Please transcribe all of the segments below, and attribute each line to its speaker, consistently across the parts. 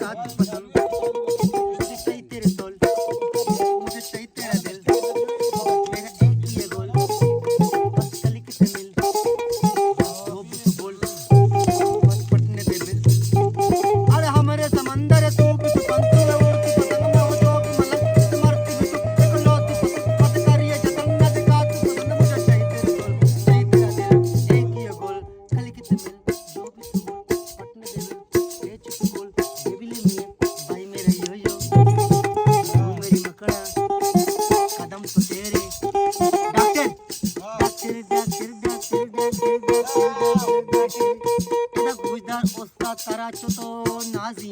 Speaker 1: साथ पसंद, मुझे चाहिए तेरे तौल, मुझे चाहिए तेरा दिल, मेरा एक ही है गोल, बस कली किसे मिल, दो बुत बोल, बस पटने दे बिल। अरे हमारे समंदर है तू भी तो पंतु है उड़ती पतंग में हो जो कि मलक मरती भी तू एक लौती पतंग मत करिए जतन न दिखा तू पसंद, मुझे चाहिए तेरे तौल, चाहिए तेरा दिल, एक ही है गोल, कली किसे मिल, दो भी तू बोल, पटने दे बिल, ये चुप बोल, बेबी ले मियां, भाई मेरा यो यो, तू मेरी मकड़ा, कदम तो तेरे, doctor doctor doctor doctor doctor doctor गुजदार उस्ताद तराचो तो नाजी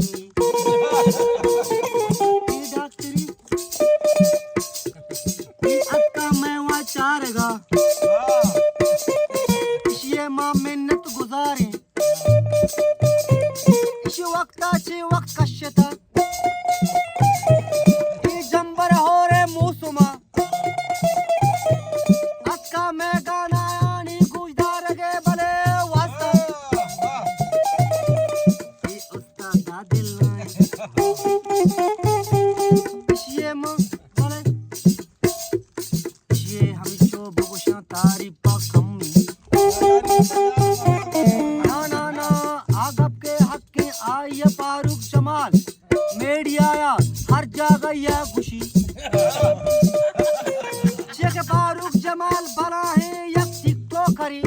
Speaker 1: डॉक्टरी अक्का मैं वहाँ चारेगा ये माँ मिन्नत गुजारे इसी वक्त कश्यता जंबर हो रे मूसुमा अक्का मैं गाना यानी गुजदार गे भले वास्ता ये उस्ताद दिल ये माँ भले ये हम जो बगुशा तारी पकमी ना आगब के हक के आई फारूक जमाल मीडिया आया हर जगह यह खुशी शेख फारूक जमाल बना है यक टिकटॉक करी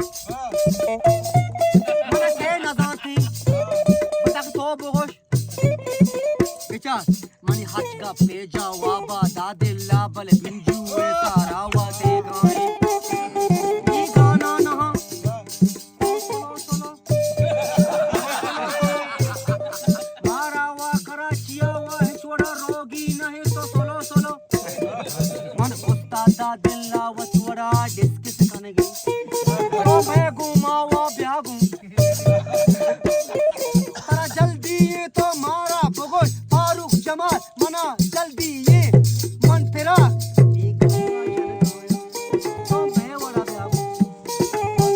Speaker 1: मैंने के नजाती बतक तो बगोश विचार मनी हज का पेजा वाबा दादिल्ला बल बिंजू ए सारा वा दे गाए ये गाना नहा सोलो सोलो मारा वा कराचिया वा है छोड़ा रोगी नहीं तो सोलो सोलो मन उस्ताद दादिल्ला वा छोड़ा डिस्क सिखाने गई तो मैं घुमावा ब्यागूं तरा जल्दी ये तो मारा बगोश फारूक जमाल मना जल्दी ये मन फिरा तो मैं वाला ब्यागूं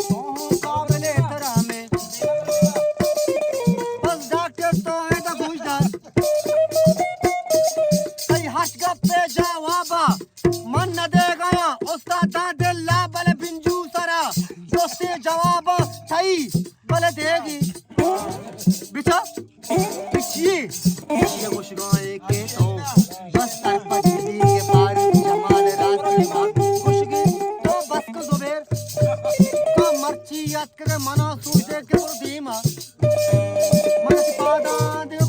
Speaker 1: तो हूँ काबिले तरा में बस डॉक्टर तो है तो गुजदार कई हंस गप्पे जवाबा मन न दे गया उस्ताद दिल्ला बल बिंजू सरा दोस्ते जवाब सही बल देगी बिचा पिछिए खुश गाए के तो बस तरपट दी के पार जमाल रात के बाद खुश गई तो बस को जुबेर तो मर्ची याद करे मना सूझे के वो धीमा मन पादा दे